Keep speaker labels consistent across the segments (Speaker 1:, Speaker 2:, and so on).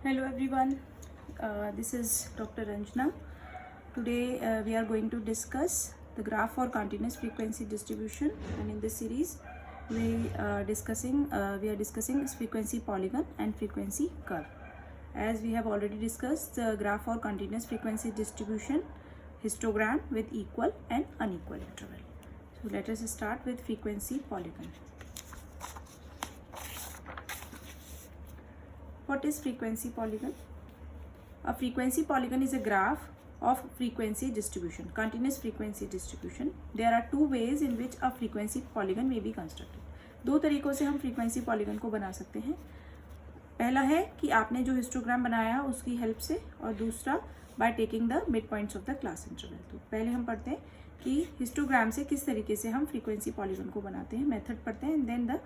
Speaker 1: Hello everyone, this is Dr. Ranjana. Today we are going to discuss the graph for continuous frequency distribution, and in this series we are discussing frequency polygon and frequency curve. As we have already discussed the graph for continuous frequency distribution, histogram with equal and unequal interval. So let us start with frequency polygon. What is frequency polygon? A frequency polygon is a graph of frequency distribution, continuous frequency distribution. There are two ways in which a frequency polygon may be constructed. दो तरीकों से हम frequency polygon को बना सकते हैं. पहला है कि आपने जो हिस्टोग्राम बनाया उसकी हेल्प से, और दूसरा by taking the midpoints of the class interval. तो पहले हम पढ़ते हैं कि हिस्टोग्राम से किस तरीके से हम frequency polygon को बनाते हैं, मेथड पढ़ते हैं,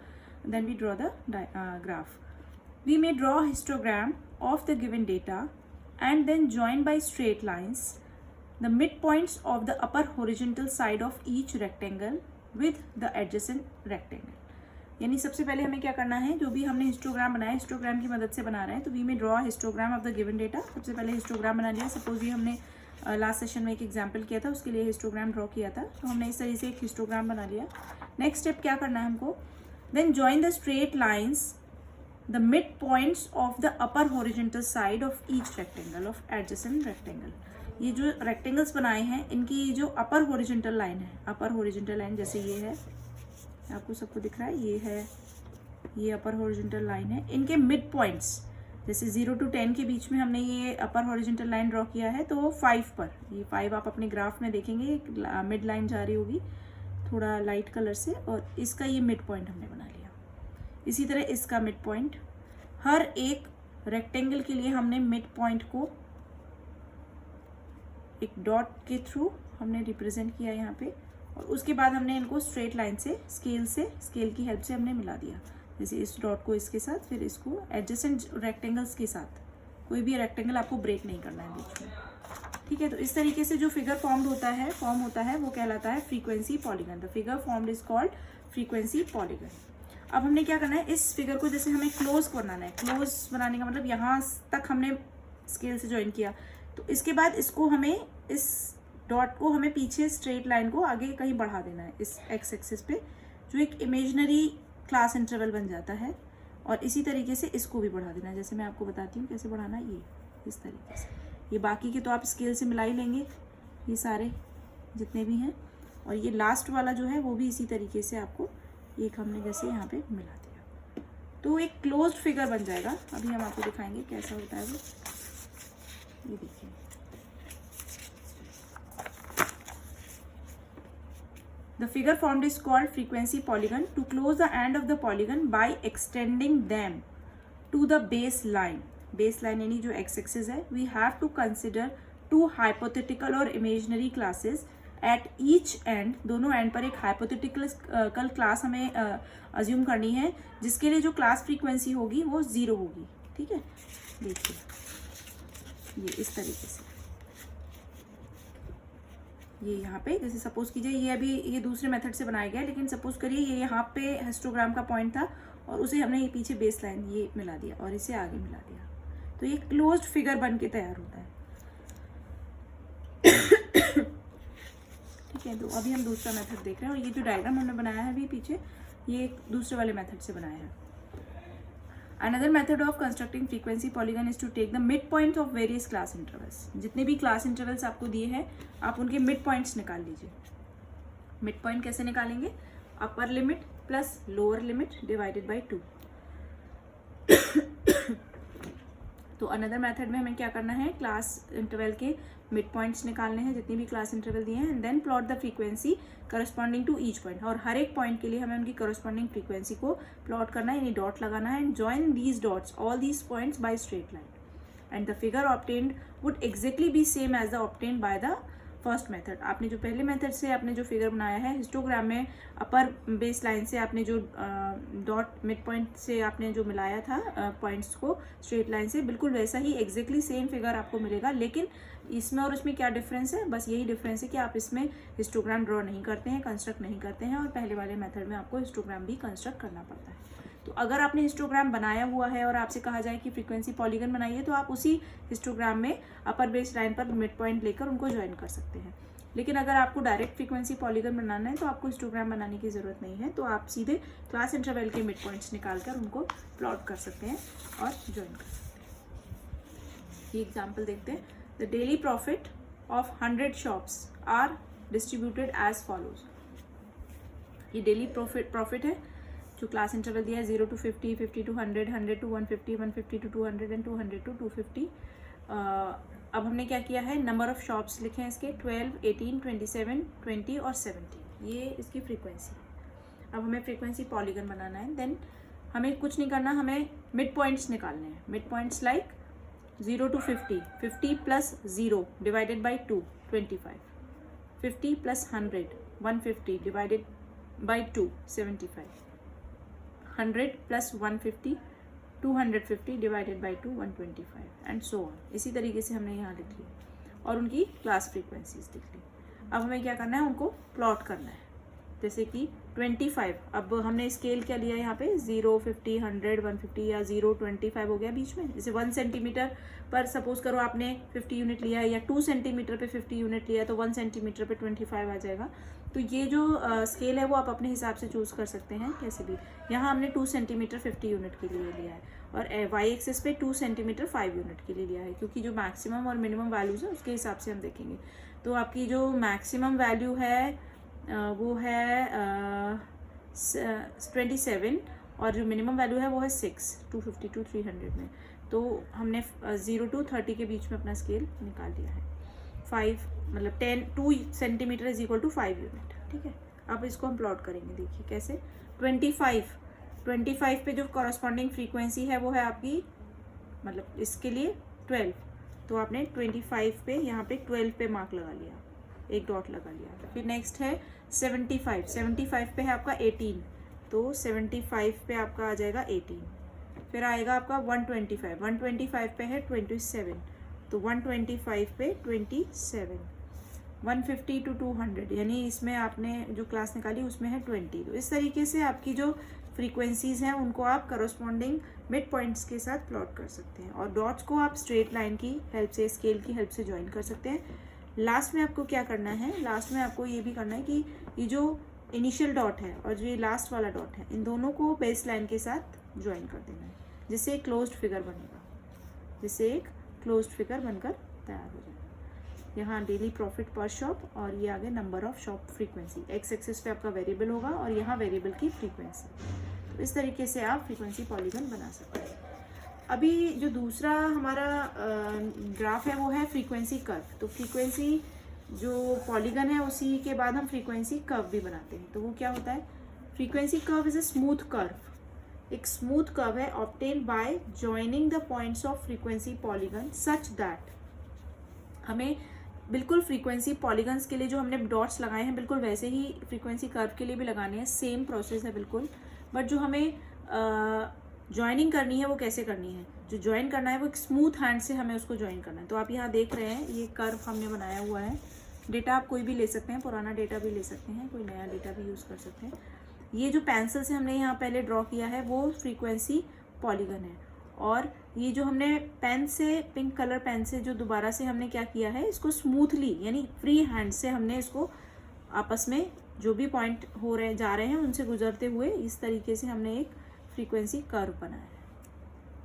Speaker 1: then we draw the graph. We may draw a histogram of the given data and then join by straight lines the midpoints of the upper horizontal side of each rectangle with the adjacent rectangle. यानी सबसे पहले हमें क्या करना है, जो भी हमने हिस्टोग्राम बनाया, हिस्टोग्राम की मदद से बना रहे हैं, तो वी में draw histogram of the given data. सबसे पहले हिस्टोग्राम बना लिया. सपोज ये हमने लास्ट सेशन में एक एग्जाम्पल किया था, उसके लिए हिस्टोग्राम ड्रॉ किया था, तो हमने इस तरीके से एक हिस्टोग्राम बना लिया. नेक्स्ट स्टेप क्या करना है हमको, then join the straight lines the midpoints of the upper horizontal side of each rectangle of adjacent rectangle. ये जो rectangles बनाए हैं इनकी जो upper horizontal line है, upper horizontal line जैसे ये है, आपको सबको दिख रहा है, ये है, ये upper horizontal line है. इनके midpoints जैसे 0 to 10 के बीच में हमने ये upper horizontal line ड्रॉ किया है, तो 5 पर, ये 5 आप अपने ग्राफ में देखेंगे मिड लाइन जा रही होगी थोड़ा लाइट कलर से, और इसका ये मिड पॉइंट हमने बना लिया. इसी तरह इसका मिड पॉइंट, हर एक रेक्टेंगल के लिए हमने मिड पॉइंट को एक डॉट के थ्रू हमने रिप्रेजेंट किया यहाँ पे, और उसके बाद हमने इनको स्ट्रेट लाइन से स्केल की हेल्प से हमने मिला दिया. जैसे इस डॉट को इसके साथ, फिर इसको एडजेसेंट रेक्टेंगल्स के साथ. कोई भी रेक्टेंगल आपको ब्रेक नहीं करना है बीच में, ठीक है. तो इस तरीके से जो फिगर फॉर्म होता है वो कहलाता है frequency polygon. The figure formed is called frequency polygon. अब हमने क्या करना है, इस फिगर को जैसे हमें क्लोज बनाना है. क्लोज बनाने का मतलब यहाँ तक हमने स्केल से ज्वाइन किया, तो इसके बाद इसको हमें, इस डॉट को हमें पीछे स्ट्रेट लाइन को आगे कहीं बढ़ा देना है इस एक्स एक्सिस पे, जो एक इमेजिनरी क्लास इंटरवल बन जाता है. और इसी तरीके से इसको भी बढ़ा देना है. जैसे मैं आपको बताती हूँ कैसे बढ़ाना है, ये इस तरीके से. ये बाकी के तो आप स्केल से मिला ही लेंगे, ये सारे जितने भी हैं, और ये लास्ट वाला जो है वो भी इसी तरीके से आपको एक हमने जैसे यहाँ पे मिला दिया, तो एक क्लोज्ड फिगर बन जाएगा. अभी हम आपको दिखाएंगे कैसा होता है वो. ये देखिए, the figure formed is called frequency polygon. To close the end of the polygon by extending them to the base line. Base line यानी जो एक्स एक्सिस है, we have to consider two hypothetical और imaginary classes at each end. दोनों end पर एक hypothetical class हमें assume करनी है, जिसके लिए जो क्लास फ्रीक्वेंसी होगी वो 0 होगी, ठीक है. देखिए ये इस तरीके से, ये यहाँ पे जैसे सपोज कीजिए, ये अभी ये दूसरे मेथड से बनाया गया है, लेकिन सपोज करिए ये यहाँ पे हिस्टोग्राम का पॉइंट था, और उसे हमने ये पीछे बेस लाइन ये मिला दिया और इसे आगे मिला दिया, तो ये क्लोज्ड फिगर बन के तैयार होता है. ठीक है, तो अभी हम दूसरा मेथड देख रहे हैं, और ये जो डायग्राम हमने बनाया है अभी पीछे, ये एक दूसरे वाले मेथड से बनाया है. Another method of constructing frequency polygon is to take the mid point of various class intervals. जितने भी क्लास इंटरवल्स आपको दिए हैं, आप उनके मिड पॉइंट्स निकाल लीजिए. मिड पॉइंट कैसे निकालेंगे, upper limit plus lower limit divided by 2. तो अनदर मेथड में हमें क्या करना है, क्लास इंटरवल के मिड पॉइंट्स निकालने हैं, जितनी भी क्लास इंटरवल दिए हैं, and then plot the frequency corresponding to each point. और हर एक पॉइंट के लिए हमें उनकी करस्पॉन्डिंग फ्रीक्वेंसी को प्लॉट करना है, यानी डॉट लगाना है, and join these dots all these points by straight line, and the figure obtained would exactly be same as the obtained by the first method. आपने जो पहले मेथड से आपने जो फिगर बनाया है हिस्टोग्राम में, अपर बेस लाइन से आपने जो डॉट मिड पॉइंट से आपने जो मिलाया था पॉइंट्स को स्ट्रेट लाइन से, बिल्कुल वैसा ही एग्जैक्टली सेम फिगर आपको मिलेगा. लेकिन इसमें और इसमें क्या डिफरेंस है, बस यही डिफरेंस है कि आप इसमें हिस्टोग्राम ड्रॉ नहीं करते हैं, कंस्ट्रक्ट नहीं करते हैं, और पहले वाले मेथड में आपको हिस्टोग्राम भी कंस्ट्रक्ट करना पड़ता है. तो अगर आपने हिस्टोग्राम बनाया हुआ है और आपसे कहा जाए कि फ्रीक्वेंसी पॉलीगन बनाइए, तो आप उसी हिस्टोग्राम में अपर बेस लाइन पर मिड पॉइंट लेकर उनको ज्वाइन कर सकते हैं। लेकिन अगर आपको डायरेक्ट फ्रीक्वेंसी पॉलीगन बनाना है तो आपको हिस्टोग्राम बनाने की ज़रूरत नहीं है, तो आप सीधे क्लास इंटरवल के मिड पॉइंट्स निकाल कर उनको प्लॉट कर सकते हैं और ज्वाइन कर सकते हैं। ये एग्जाम्पल देखते हैं। The daily profit of 100 shops are distributed as follows. ये डेली प्रॉफिट है जो क्लास इंटरवल दिया है 0 to 50, 50 to 100, 100 to 150, 150 to 200 and 200 to 250। अब हमने क्या किया है, नंबर ऑफ शॉप्स लिखे हैं इसके 12, 18, 27, 20 और 70। ये इसकी फ्रीक्वेंसी। अब हमें फ्रीक्वेंसी पॉलीगन बनाना है। देन हमें कुछ नहीं करना, हमें मिड पॉइंट्स निकालने हैं। Mid points like 0 to 50, 50 plus 0 divided by 2, 25, 50 plus 100, 150 divided by 2, 75, 100 plus 150, 250 divided by 2, 125 and so on. इसी तरीके से हमने यहाँ लिख लिया और उनकी क्लास फ्रीक्वेंसीज लिख ली। अब हमें क्या करना है, उनको प्लॉट करना है। जैसे कि 25, अब हमने स्केल क्या लिया यहाँ पे 0, 50, 100, 150 या 0, 25 हो गया बीच में। जैसे 1 सेंटीमीटर पर सपोज करो आपने 50 यूनिट लिया है, या 2 सेंटीमीटर पे 50 यूनिट लिया है, तो 1 सेंटीमीटर पे 25 आ जाएगा। तो ये जो स्केल है वो आप अपने हिसाब से चूज़ कर सकते हैं कैसे भी। यहाँ हमने 2 सेंटीमीटर 50 यूनिट के लिए लिया है और वाई एक्सिस पे 2 सेंटीमीटर 5 यूनिट के लिए लिया है, क्योंकि जो मैक्सिमम और मिनिमम वैल्यूज़ है उसके हिसाब से हम देखेंगे। तो आपकी जो मैक्सिमम वैल्यू है वो है 27 और जो मिनिमम वैल्यू है वो है 6, 250 to 300 में। तो हमने 0 to 30 के बीच में अपना स्केल निकाल लिया है। 5 मतलब 2 centimetre is equal to 5 unit. ठीक है, अब इसको हम प्लॉट करेंगे। देखिए कैसे। 25 पे जो कॉरस्पॉन्डिंग फ्रीक्वेंसी है वो है आपकी, मतलब इसके लिए 12। तो आपने 25 पे यहाँ पे 12 पे मार्क लगा लिया, एक डॉट लगा लिया। फिर नेक्स्ट है 75 पे है आपका 18, तो 75 पे आपका आ जाएगा 18। फिर आएगा आपका 125 पे है 27, तो 125 पे 27। 150 to 200 यानी इसमें आपने जो क्लास निकाली उसमें है 20। तो इस तरीके से आपकी जो फ्रीक्वेंसीज हैं उनको आप करस्पॉन्डिंग मिड पॉइंट्स के साथ प्लॉट कर सकते हैं, और डॉट्स को आप स्ट्रेट लाइन की हेल्प से, स्केल की हेल्प से ज्वाइन कर सकते हैं। लास्ट में आपको क्या करना है, लास्ट में आपको ये भी करना है कि ये जो इनिशियल डॉट है और जो ये लास्ट वाला डॉट है, इन दोनों को बेस लाइन के साथ ज्वाइन कर देना है, जिससे एक क्लोज्ड फिगर बनेगा, जिससे एक क्लोज्ड फिगर बनकर तैयार हो जाएगा। यहाँ डेली प्रॉफिट पर शॉप और ये आगे number of shop frequency, x axis पे आपका वेरिएबल होगा और यहाँ वेरिएबल की फ्रीक्वेंसी। तो इस तरीके से आप फ्रीक्वेंसी पॉलीगन बना सकते हैं। अभी जो दूसरा हमारा ग्राफ है वो है फ्रीक्वेंसी कर्व। तो फ्रीक्वेंसी जो पॉलीगन है उसी के बाद हम फ्रीक्वेंसी कर्व भी बनाते हैं। तो वो क्या होता है, frequency curve is a smooth curve. एक स्मूथ कर्व है obtained by joining the points of frequency polygon such that, हमें बिल्कुल फ्रीक्वेंसी पॉलीगन्स के लिए जो हमने डॉट्स लगाए हैं बिल्कुल वैसे ही फ्रीक्वेंसी कर्व के लिए भी लगाने हैं, सेम प्रोसेस है बिल्कुल। बट जो हमें ज्वाइनिंग करनी है वो कैसे करनी है, जो ज्वाइन करना है वो एक स्मूथ हैंड से हमें उसको ज्वाइन करना है। तो आप यहाँ देख रहे हैं ये कर्व हमने बनाया हुआ है। डेटा आप कोई भी ले सकते हैं, पुराना डेटा भी ले सकते हैं, कोई नया डेटा भी यूज़ कर सकते हैं। ये जो पेंसिल से हमने यहाँ पहले ड्रॉ किया है वो फ्रीक्वेंसी पॉलीगन है, और ये जो हमने पेन से, पिंक कलर पेन से जो दोबारा से हमने क्या किया है, इसको स्मूथली यानी फ्री हैंड से हमने इसको आपस में जो भी पॉइंट हो रहे जा रहे हैं उनसे गुजरते हुए इस तरीके से हमने एक फ्रीक्वेंसी कर्व बनाया है।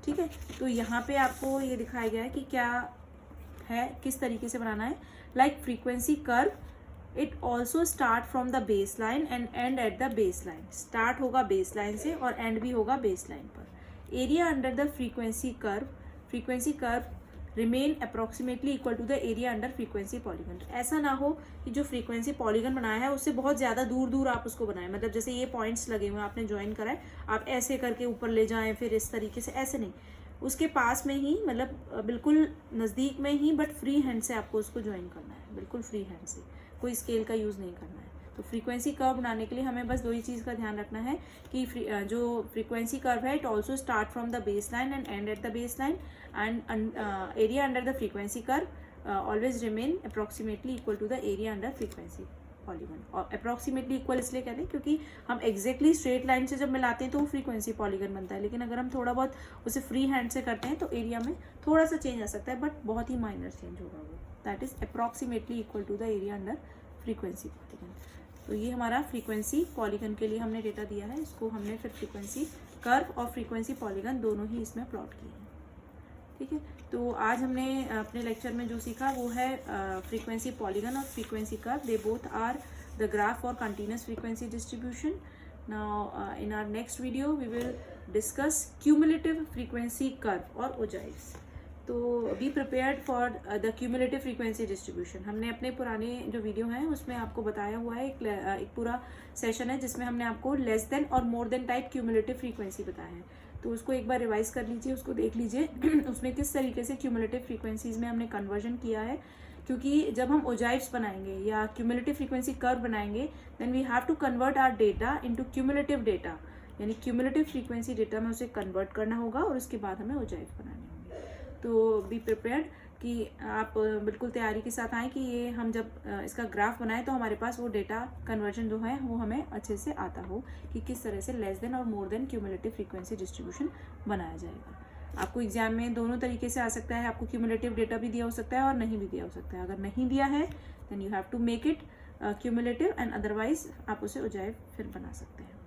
Speaker 1: ठीक है, तो यहाँ पे आपको ये दिखाया गया है कि क्या है, किस तरीके से बनाना है। Like frequency curve it also start from the base line and end at the base line. Start होगा बेस लाइन से और एंड भी होगा बेस लाइन पर। Area under the frequency curve remain approximately equal to the area under frequency polygon. ऐसा ना हो कि जो फ्रीक्वेंसी पॉलीगन बनाया है उससे बहुत ज़्यादा दूर दूर आप उसको बनाएं, मतलब जैसे ये पॉइंट्स लगे हुए हैं आपने ज्वाइन करा है, आप ऐसे करके ऊपर ले जाएं फिर इस तरीके से, ऐसे नहीं, उसके पास में ही, मतलब बिल्कुल नज़दीक में ही, बट फ्री हैंड से आपको उसको ज्वाइन करना है, बिल्कुल फ्री हैंड से, कोई स्केल का यूज़ नहीं करना है। तो फ्रीक्वेंसी कर्व बनाने के लिए हमें बस दो ही चीज़ का ध्यान रखना है कि जो फ्रीक्वेंसी कर्व है it also start from the base line and end at the base line, and area under the frequency curve always remain approximately equal to the area under frequency polygon. और approximately equal इसलिए कहते हैं क्योंकि हम exactly straight line से जब मिलाते हैं तो वो फ्रीक्वेंसी पॉलीगन बनता है, लेकिन अगर हम थोड़ा बहुत उसे फ्री हैंड से करते हैं तो एरिया में थोड़ा सा चेंज आ सकता है, बट बहुत ही माइनर चेंज होगा वो। That is approximately equal to the area under frequency polygon. तो ये हमारा फ्रीक्वेंसी पॉलीगन के लिए हमने डेटा दिया है, इसको हमने फिर फ्रीक्वेंसी कर्व और फ्रीक्वेंसी पॉलीगन दोनों ही इसमें प्लॉट किए हैं। ठीक है, तो आज हमने अपने लेक्चर में जो सीखा वो है फ्रीक्वेंसी पॉलीगन और frequency curve. They both are the graph for continuous frequency distribution. Now in our next video we will discuss cumulative frequency curve और ओजाइव्स। तो be prepared for the cumulative frequency distribution. हमने अपने पुराने जो video हैं उसमें आपको बताया हुआ है, एक पूरा सेशन है जिसमें हमने आपको लेस देन और more than type cumulative frequency बताया है, तो उसको एक बार रिवाइज कर लीजिए, उसको देख लीजिए उसमें किस तरीके से क्यूमुलेटिव फ्रीक्वेंसीज में हमने कन्वर्जन किया है। क्योंकि जब हम ओजाइव्स बनाएंगे या क्यूमुलेटिव फ्रीक्वेंसी कर्व बनाएंगे then we have to convert our data into cumulative data, यानी क्यूमुलेटिव फ्रीक्वेंसी डेटा में उसे कन्वर्ट करना होगा और उसके बाद हमें ओजाइव्स बनाने होंगे। तो बी प्रिपेयर्ड कि आप बिल्कुल तैयारी के साथ आएँ कि ये हम जब इसका ग्राफ बनाएं तो हमारे पास वो डेटा कन्वर्जन जो है वो हमें अच्छे से आता हो कि किस तरह से लेस देन और more than cumulative frequency distribution बनाया जाएगा। आपको एग्जाम में दोनों तरीके से आ सकता है, आपको क्यूमुलेटिव डेटा भी दिया हो सकता है और नहीं भी दिया हो सकता है। अगर नहीं दिया है then you have to make it cumulative and otherwise आप उसे ओजाइव फिर बना सकते हैं।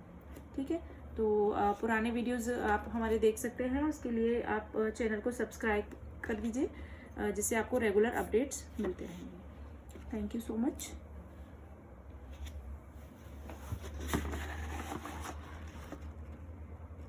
Speaker 1: ठीक है, तो पुराने वीडियोज़ आप हमारे देख सकते हैं, उसके लिए आप चैनल को सब्सक्राइब कर दीजिए जिससे आपको रेगुलर अपडेट्स मिलते रहेंगे। Thank you so much.